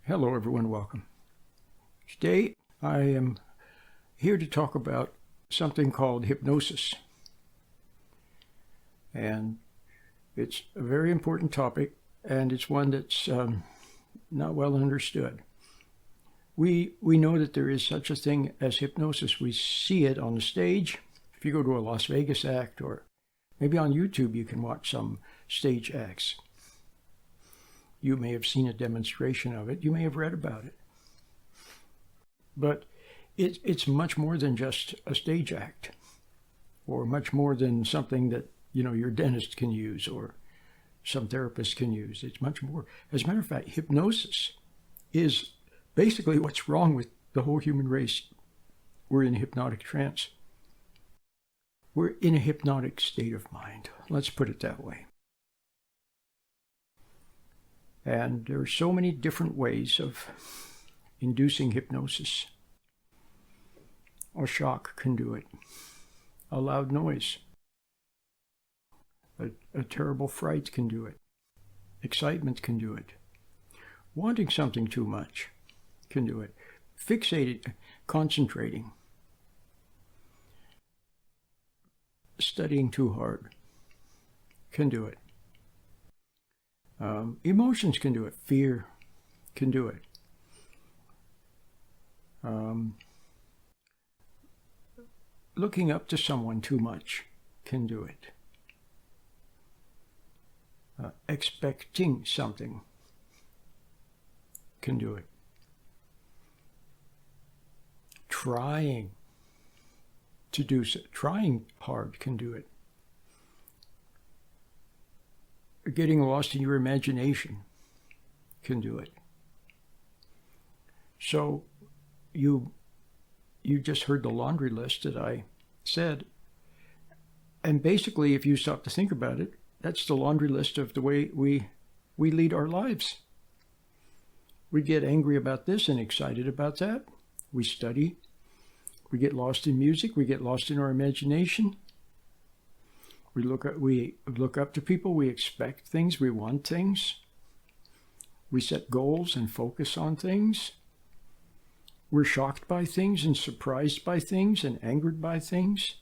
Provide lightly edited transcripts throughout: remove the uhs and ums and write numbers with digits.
Hello everyone, welcome. Today I am here to talk about something called hypnosis. And it's a very important topic, and it's one that's not well understood. We know that there is such a thing as hypnosis. We see it on the stage. If you go to a Las Vegas act, or maybe on YouTube you can watch some stage acts. You may have seen a demonstration of it. You may have read about it. But it's much more than just a stage act, or much more than something that, your dentist can use or some therapist can use. It's much more. As a matter of fact, hypnosis is basically what's wrong with the whole human race. We're in a hypnotic trance. We're in a hypnotic state of mind. Let's put it that way. And there are so many different ways of inducing hypnosis. A shock can do it. A loud noise. A terrible fright can do it. Excitement can do it. Wanting something too much can do it. Fixated, concentrating. Studying too hard can do it. Emotions can do it. Fear can do it. Looking up to someone too much can do it. Expecting something can do it. Trying to do so, trying hard can do it. Getting lost in your imagination can do it. So you just heard the laundry list that I said. And basically, if you stop to think about it, that's the laundry list of the way we lead our lives. We get angry about this and excited about that. We study. We get lost in music. We get lost in our imagination. We look up to people. We expect things. We want things. We set goals and focus on things. We're shocked by things and surprised by things and angered by things.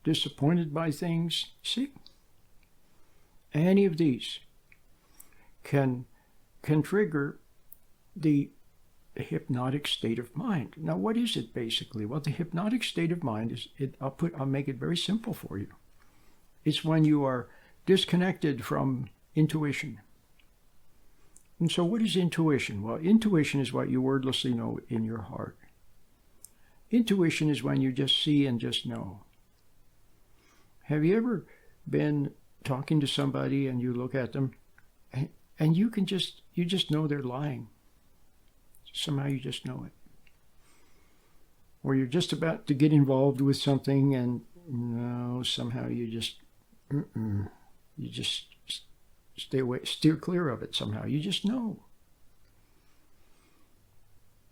Disappointed by things. See? Any of these can trigger the hypnotic state of mind. Now, what is it basically? Well, the hypnotic state of mind is, I'll make it very simple for you. It's when you are disconnected from intuition. And so what is intuition? Well, intuition is what you wordlessly know in your heart. Intuition is when you just see and just know. Have you ever been talking to somebody and you look at them and you just know they're lying? Somehow you just know it. Or you're just about to get involved with something and no, somehow you just stay away, steer clear of it somehow. You just know.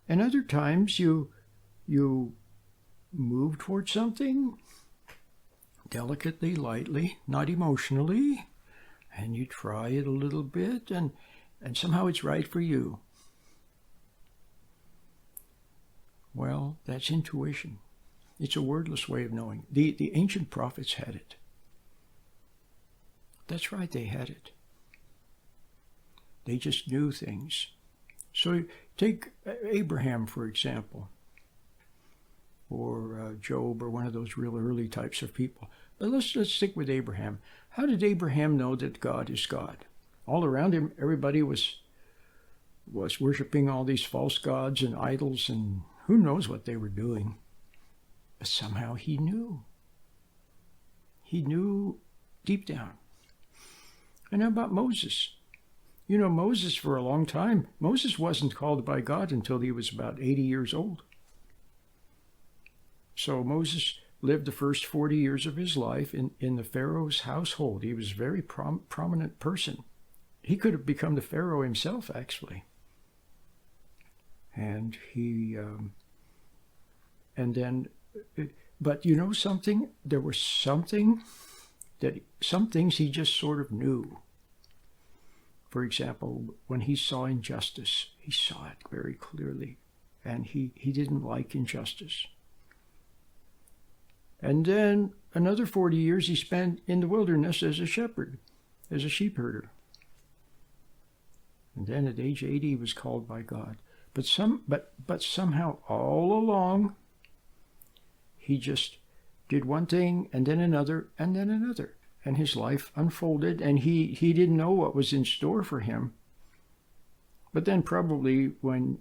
And other times you move towards something delicately, lightly, not emotionally, and you try it a little bit and somehow it's right for you. Well, that's intuition. It's a wordless way of knowing. The ancient prophets had it. That's right, they had it. They just knew things. So take Abraham, for example, or Job, or one of those real early types of people. But let's stick with Abraham. How did Abraham know that God is God? All around him, everybody was worshiping all these false gods and idols, and who knows what they were doing. But somehow he knew. He knew deep down. And how about Moses? Moses, for a long time, Moses wasn't called by God until he was about 80 years old. So Moses lived the first 40 years of his life in the Pharaoh's household. He was a very prominent person. He could have become the Pharaoh himself, actually. And but something? There was something some things he just sort of knew. For example, when he saw injustice, he saw it very clearly, and he didn't like injustice. And then another 40 years he spent in the wilderness as a shepherd, as a sheep herder. And then at age 80 he was called by God. But somehow all along he just did one thing and then another and then another. And his life unfolded, and he didn't know what was in store for him. But then probably when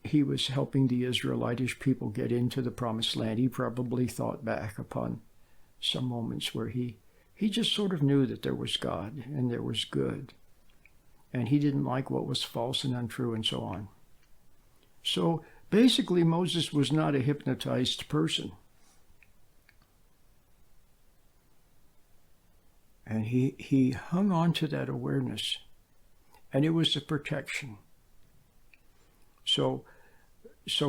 he was helping the Israelitish people get into the promised land, he probably thought back upon some moments where he just sort of knew that there was God and there was good. And he didn't like what was false and untrue and so on. So basically Moses was not a hypnotized person. And he hung on to that awareness, and it was a protection. So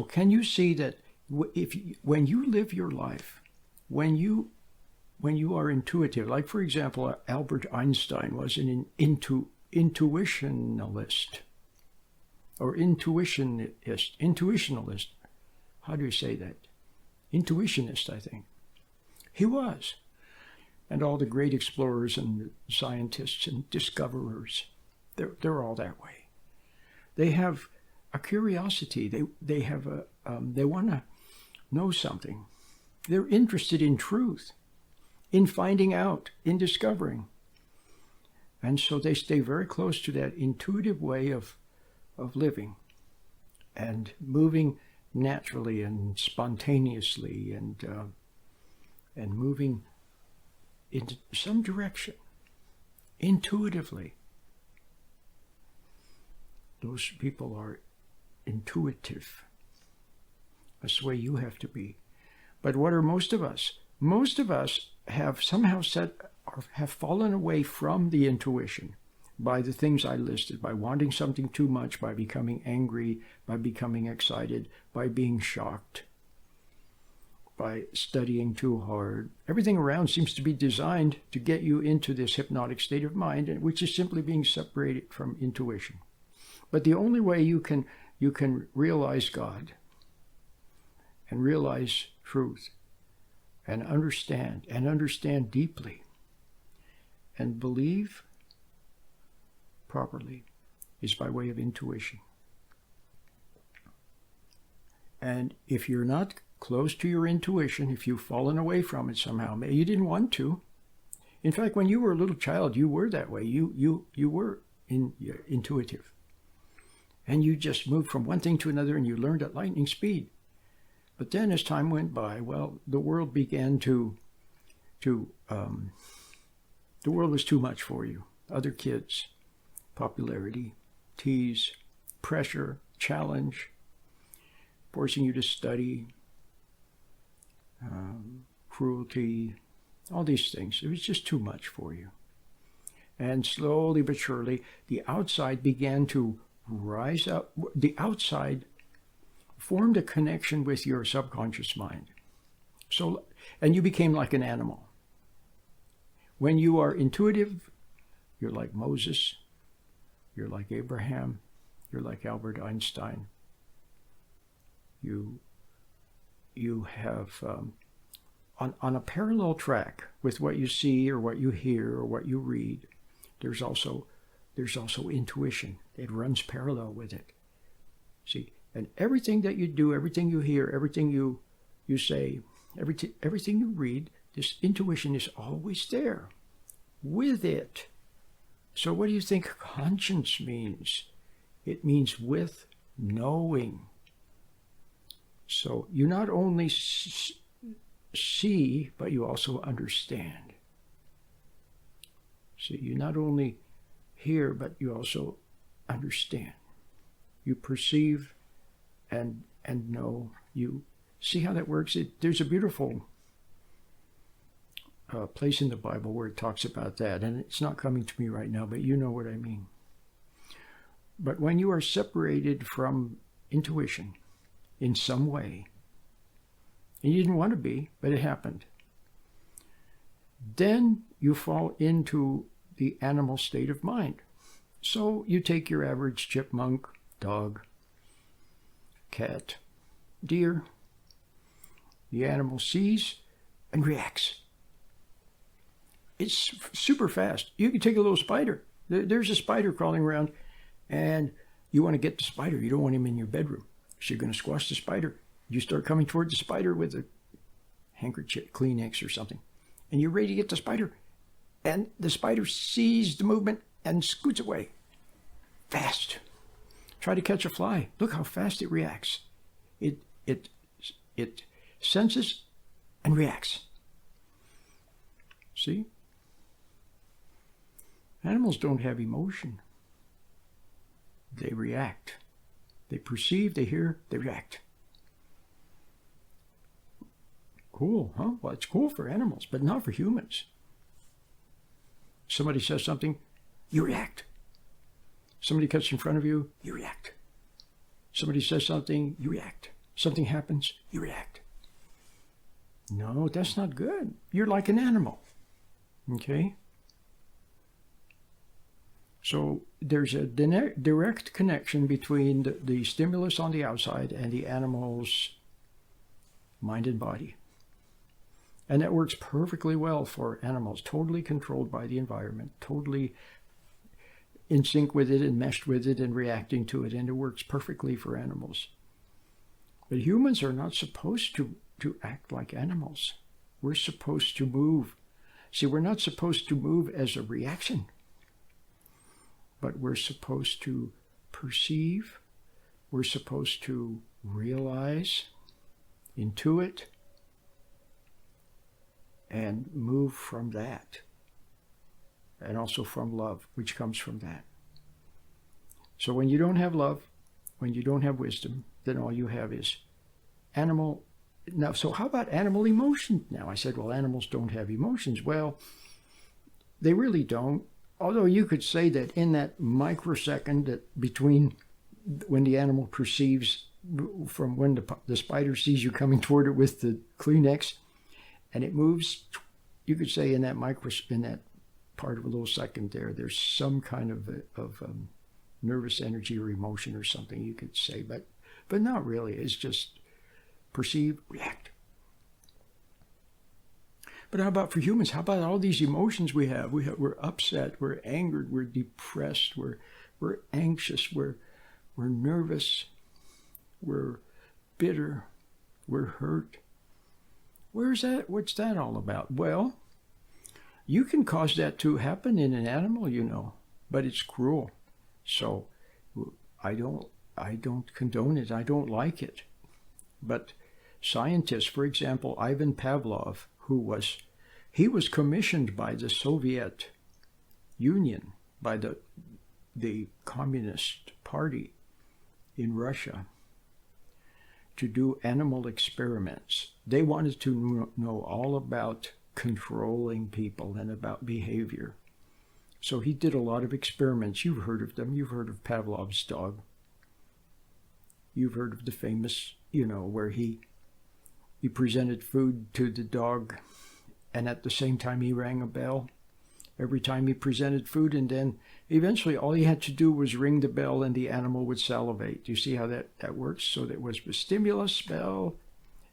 can you see that when you live your life, when you are intuitive, like for example, Albert Einstein was an intuitionalist, or intuitionalist. How do you say that? Intuitionist, I think. He was. And all the great explorers and scientists and discoverers, they're all that way. They have a curiosity. They have they want to know something. They're interested in truth, in finding out, in discovering. And so they stay very close to that intuitive way of living and moving naturally and spontaneously and moving in some direction, intuitively. Those people are intuitive. That's the way you have to be. But what are most of us? Most of us have somehow have fallen away from the intuition by the things I listed, by wanting something too much, by becoming angry, by becoming excited, by being shocked, by studying too hard. Everything around seems to be designed to get you into this hypnotic state of mind, which is simply being separated from intuition. But the only way you can realize God and realize truth and understand deeply and believe properly is by way of intuition. And if you're not close to your intuition, if you've fallen away from it somehow, maybe you didn't want to. In fact, when you were a little child, you were that way. You were intuitive. And you just moved from one thing to another, and you learned at lightning speed. But then as time went by, well, the world began the world was too much for you. Other kids, popularity, tease, pressure, challenge, forcing you to study, cruelty, all these things. It was just too much for you. And slowly but surely, the outside began to rise up. The outside formed a connection with your subconscious mind. So, and you became like an animal. When you are intuitive, you're like Moses, you're like Abraham, you're like Albert Einstein. You have on a parallel track with what you see or what you hear or what you read. There's also intuition. It runs parallel with it. See, and everything that you do, everything you hear, everything you say, everything you read, this intuition is always there with it. So what do you think conscience means? It means with knowing. So you not only see, but you also understand. So you not only hear, but you also understand. You perceive and know. You see how that works? There's a beautiful place in the Bible where it talks about that, and it's not coming to me right now, but you know what I mean. But when you are separated from intuition in some way, and you didn't want to be, but it happened, then you fall into the animal state of mind. So you take your average chipmunk, dog, cat, deer. The animal sees and reacts. It's super fast. You can take a little spider. There's a spider crawling around, and you want to get the spider. You don't want him in your bedroom. So you're going to squash the spider. You start coming toward the spider with a handkerchief, Kleenex or something, and you're ready to get the spider. And the spider sees the movement and scoots away. Fast. Try to catch a fly. Look how fast it reacts. It senses and reacts. See? Animals don't have emotion. They react. They perceive, they hear, they react. Cool, huh? Well, it's cool for animals, but not for humans. Somebody says something, you react. Somebody cuts in front of you, you react. Somebody says something, you react. Something happens, you react. No, that's not good. You're like an animal. Okay? So there's a direct connection between the stimulus on the outside and the animal's mind and body. And that works perfectly well for animals, totally controlled by the environment, totally in sync with it and meshed with it and reacting to it. And it works perfectly for animals. But humans are not supposed to act like animals. We're supposed to move. See, we're not supposed to move as a reaction, but we're supposed to perceive. We're supposed to realize, intuit, and move from that. And also from love, which comes from that. So when you don't have love, when you don't have wisdom, then all you have is animal. Now, so how about animal emotion? Now, I said, well, animals don't have emotions. Well, they really don't. Although you could say that in that microsecond that between when the animal perceives from when the spider sees you coming toward it with the Kleenex and it moves, you could say in that part of a little second there's some kind of nervous energy or emotion or something you could say, but not really. It's just perceive, react. But how about for humans? How about all these emotions we have? We're upset, we're angered, we're depressed, we're anxious, we're nervous, we're bitter, we're hurt. Where's that? What's that all about? Well, you can cause that to happen in an animal, you know, but it's cruel. So I don't condone it. I don't like it. But scientists, for example, Ivan Pavlov, he was commissioned by the Soviet Union, by the Communist Party in Russia, to do animal experiments. They wanted to know all about controlling people and about behavior. So he did a lot of experiments. You've heard of them. You've heard of Pavlov's dog. You've heard of the famous, where he presented food to the dog, and at the same time he rang a bell every time he presented food, and then eventually all he had to do was ring the bell and the animal would salivate. Do you see how that works? So that was the stimulus, bell,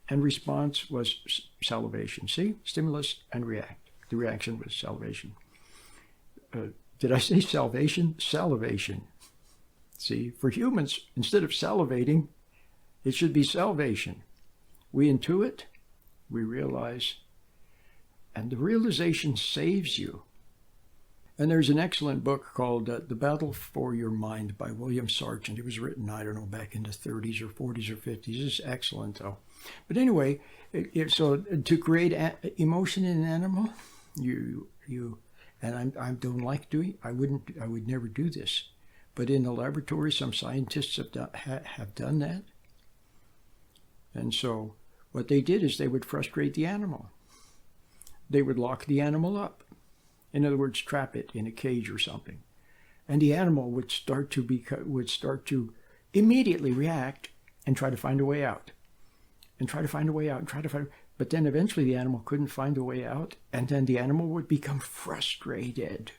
and response was salivation. See? Stimulus and react. The reaction was salivation. Did I say salvation? Salivation. See? For humans, instead of salivating, it should be salvation. We intuit, we realize, and the realization saves you. And there's an excellent book called The Battle for Your Mind by William Sargent. It was written, I don't know, back in the 30s or 40s or 50s. It's excellent, though. But anyway, so to create emotion in an animal, and I don't like doing, I would never do this. But in the laboratory, some scientists have done that. And so what they did is they would frustrate the animal. They would lock the animal up. In other words, trap it in a cage or something. And the animal would start to immediately react and try to find a way out. But then eventually the animal couldn't find a way out, and then the animal would become frustrated.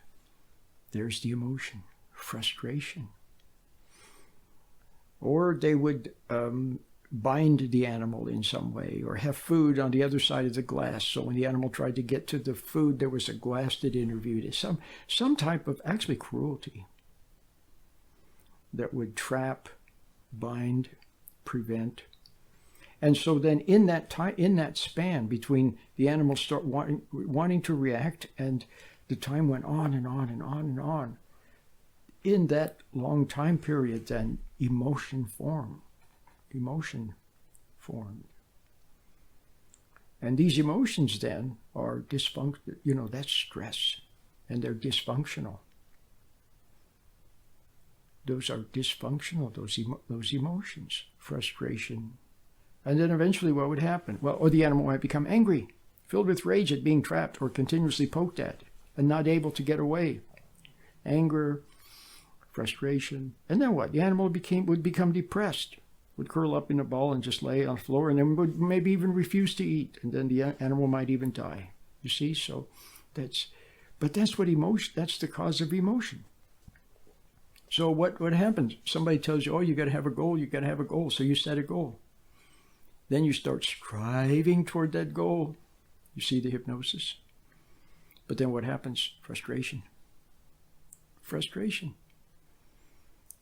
There's the emotion. frustration. Or they would bind the animal in some way, or have food on the other side of the glass. So when the animal tried to get to the food, there was a glass that interviewed it. Some type of actually cruelty that would trap, bind, prevent. And so then in that span between the animals start wanting to react, and the time went on and on and on and on. In that long time period, then emotion formed. And these emotions then are dysfunctional, that's stress, and they're dysfunctional. Those are dysfunctional, those emotions, frustration. And then eventually what would happen? Well, or the animal might become angry, filled with rage at being trapped or continuously poked at and not able to get away. Anger, frustration. And then what? The animal would become depressed, would curl up in a ball and just lay on the floor, and then would maybe even refuse to eat. And then the animal might even die. You see? So that's what emotion, that's the cause of emotion. So what happens? Somebody tells you, oh, you got to have a goal, you got to have a goal. So you set a goal. Then you start striving toward that goal. You see the hypnosis? But then what happens? Frustration.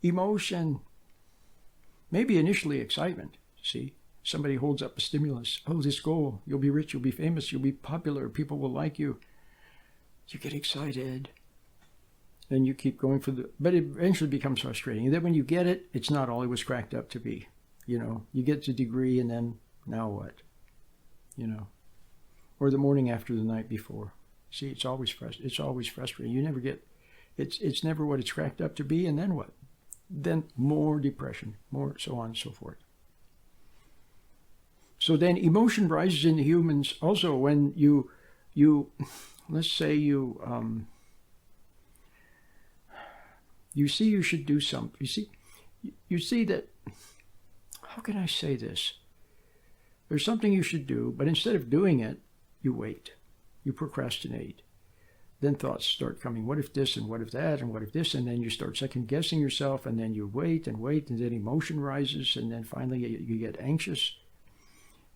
Emotion. Maybe initially excitement. See? Somebody holds up a stimulus. Oh, this goal. You'll be rich, you'll be famous, you'll be popular, people will like you. You get excited. Then you keep going but it eventually becomes frustrating. And then when you get it, it's not all it was cracked up to be. You get the degree, and then now what? Or the morning after the night before. See, it's always frustrating. You never get, it's never what it's cracked up to be, and then what? Then more depression, more so on and so forth. So then emotion rises in humans also when you let's say you see you should do something. You see that, how can I say this? There's something you should do, but instead of doing it, you wait. You procrastinate. Then thoughts start coming. What if this, and what if that, and what if this? And then you start second guessing yourself, and then you wait, and then emotion rises, and then finally you get anxious.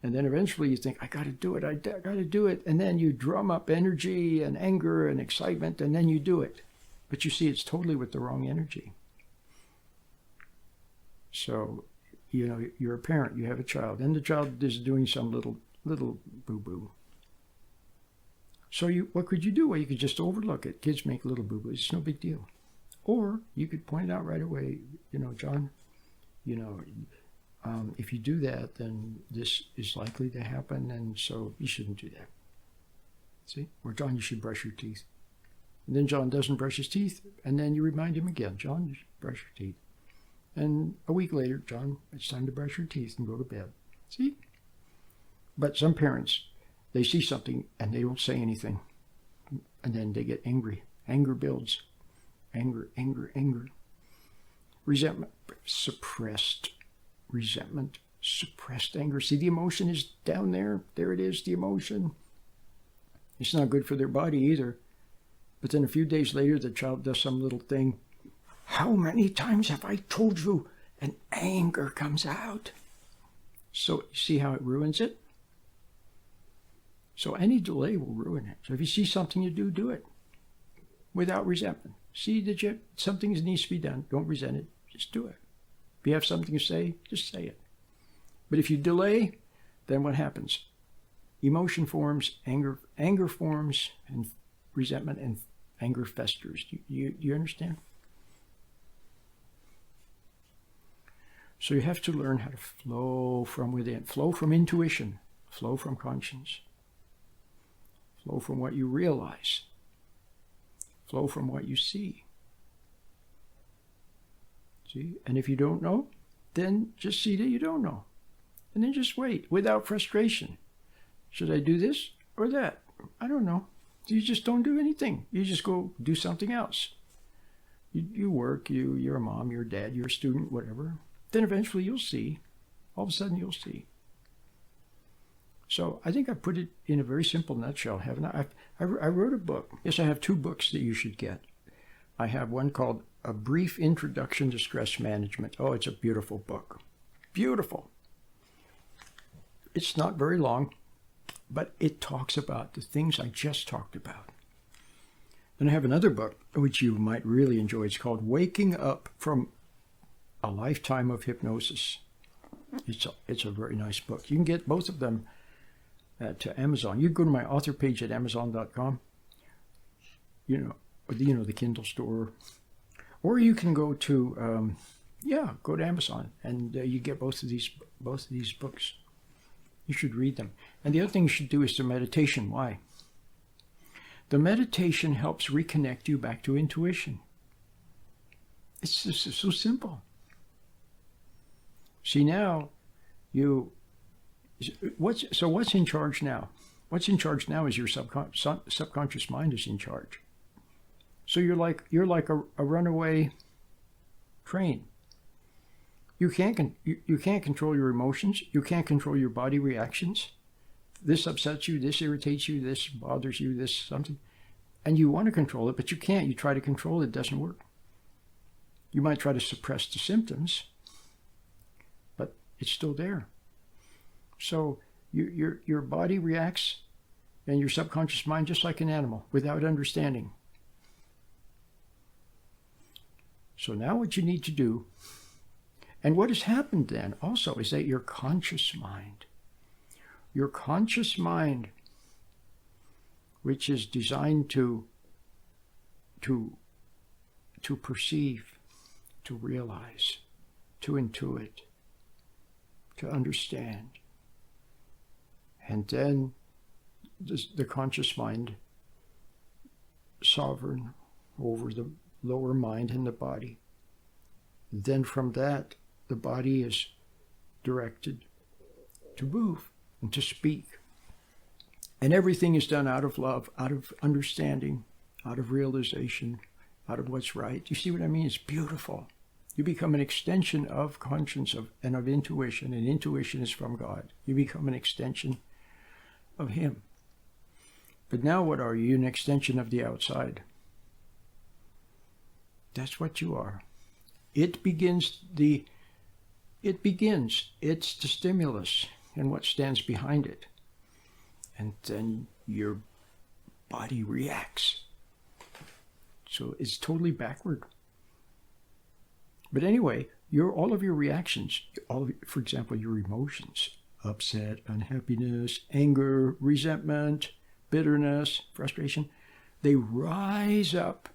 And then eventually you think, I got to do it, I got to do it. And then you drum up energy and anger and excitement, and then you do it. But you see, it's totally with the wrong energy. So, you're a parent, you have a child, and the child is doing some little boo-boo. So what could you do? Well, you could just overlook it. Kids make little boo-boos. It's no big deal. Or you could point it out right away. John, if you do that, then this is likely to happen, and so you shouldn't do that. See? Or, John, you should brush your teeth. And then John doesn't brush his teeth, and then you remind him again, John, you should brush your teeth. And a week later, John, it's time to brush your teeth and go to bed. See? But some parents, they see something and they don't say anything. And then they get angry. Anger builds. Anger. Resentment, suppressed resentment, suppressed anger. See, the emotion is down there. There it is, the emotion. It's not good for their body either. But then a few days later, the child does some little thing. How many times have I told you? And anger comes out. So you see how it ruins it? So any delay will ruin it. So if you see something you do, do it without resentment. See that something needs to be done. Don't resent it. Just do it. If you have something to say, just say it. But if you delay, then what happens? Emotion forms, anger forms, and resentment and anger festers. Do you understand? So you have to learn how to flow from within, flow from intuition, flow from conscience, flow from what you realize, flow from what you see. See? And if you don't know, then just see that you don't know. And then just wait without frustration. Should I do this or that? I don't know. You just don't do anything. You just go do something else. You work, you're a mom, you're a dad, you're a student, whatever. Then eventually you'll see. All of a sudden you'll see. So I think I put it in a very simple nutshell, haven't I? I wrote a book. Yes, I have 2 books that you should get. I have one called A Brief Introduction to Stress Management. Oh, it's a beautiful book. Beautiful. It's not very long, but it talks about the things I just talked about. Then I have another book, which you might really enjoy. It's called Waking Up from a Lifetime of Hypnosis. It's a very nice book. You can get both of them at Amazon. You go to my author page at Amazon.com, the Kindle store, or you can go to go to Amazon, and you get both of these books. You should read them. And the other thing you should do is the meditation. Why? The meditation helps reconnect you back to intuition. It's just so simple. See, now what's in charge now? What's in charge now is your subconscious mind is in charge. So you're like a runaway train. You can't control your emotions. You can't control your body reactions. This upsets you, this irritates you, this bothers you, this something. And you want to control it, but you can't. You try to control it, it doesn't work. You might try to suppress the symptoms, but it's still there. So your body reacts and your subconscious mind just like an animal without understanding. So now what you need to do, and what has happened then also, is that your conscious mind, which is designed to perceive, to realize, to intuit, to understand, and then the conscious mind, sovereign over the lower mind and the body. Then from that, the body is directed to move and to speak. And everything is done out of love, out of understanding, out of realization, out of what's right. You see what I mean? It's beautiful. You become an extension of conscience and of intuition, and intuition is from God. You become an extension of Him. But now what are you? You're an extension of the outside. That's what you are. It's the stimulus and what stands behind it. And then your body reacts. So it's totally backward. But anyway, all of your reactions, for example, your emotions, upset, unhappiness, anger, resentment, bitterness, frustration, they rise up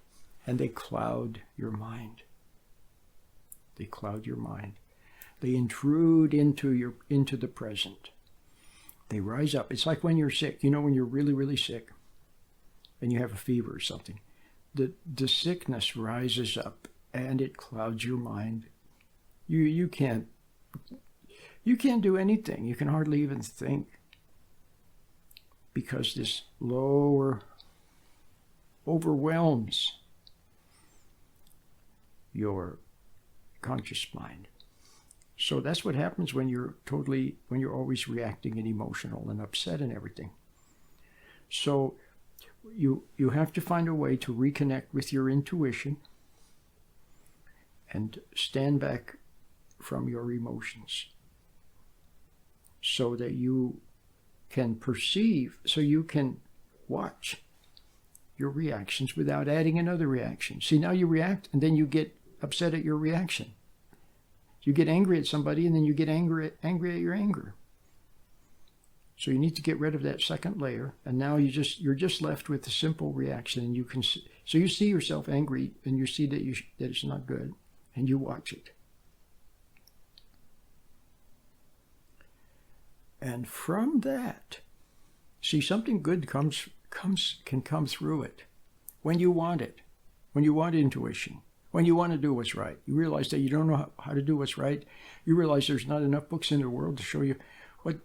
and they cloud your mind. They cloud your mind. They intrude into the present. They rise up. It's like when you're sick. You know, when you're really, really sick and you have a fever or something, the sickness rises up and it clouds your mind. You can't do anything. You can hardly even think, because this lower overwhelms your conscious mind. So that's what happens when you're always reacting and emotional and upset and everything. So you have to find a way to reconnect with your intuition and stand back from your emotions so that you can perceive, so you can watch your reactions without adding another reaction. See, now you react and then you get upset at your reaction. You get angry at somebody and then you get angry at your anger. So you need to get rid of that second layer, and now you're just left with a simple reaction, and you see yourself angry and you see that it's not good, and you watch it. And from that, see, something good can come through it when you want it, when you want intuition. When you want to do what's right, you realize that you don't know how to do what's right. You realize there's not enough books in the world to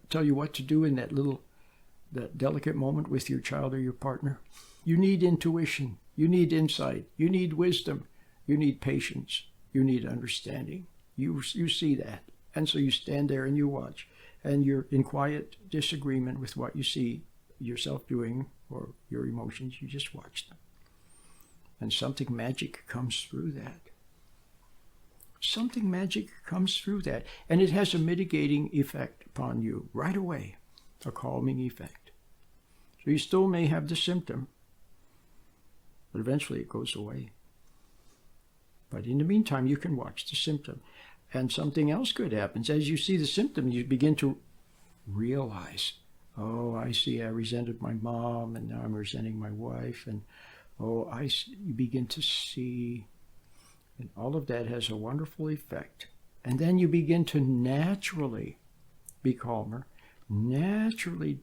tell you what to do in that delicate moment with your child or your partner. You need intuition. You need insight. You need wisdom. You need patience. You need understanding. You see that. And so you stand there and you watch. And you're in quiet disagreement with what you see yourself doing or your emotions. You just watch them. And something magic comes through that. something magic comes through that. And it has a mitigating effect upon you right away, a calming effect. So you still may have the symptom, but eventually it goes away. But in the meantime, you can watch the symptom. And something else good happens. As you see the symptom, you begin to realize, oh, I see I resented my mom, and now I'm resenting my wife. And oh, you begin to see, and all of that has a wonderful effect. And then you begin to naturally be calmer, naturally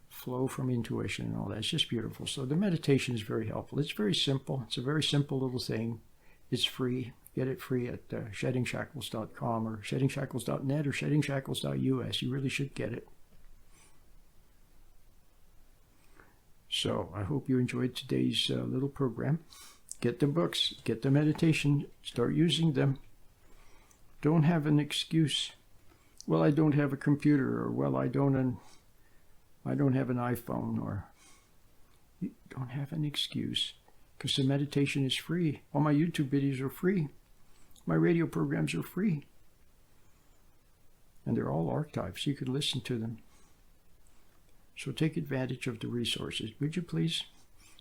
flow from intuition and all that. It's just beautiful. So the meditation is very helpful. It's very simple. It's a very simple little thing. It's free. Get it free at sheddingshackles.com or sheddingshackles.net or sheddingshackles.us. You really should get it. So I hope you enjoyed today's little program. Get the books, get the meditation, start using them. Don't have an excuse. Well, I don't have a computer, or well, I don't have an iPhone, or you don't have an excuse, because the meditation is free. All my YouTube videos are free. My radio programs are free. And they're all archived, so you could listen to them. So take advantage of the resources, would you please?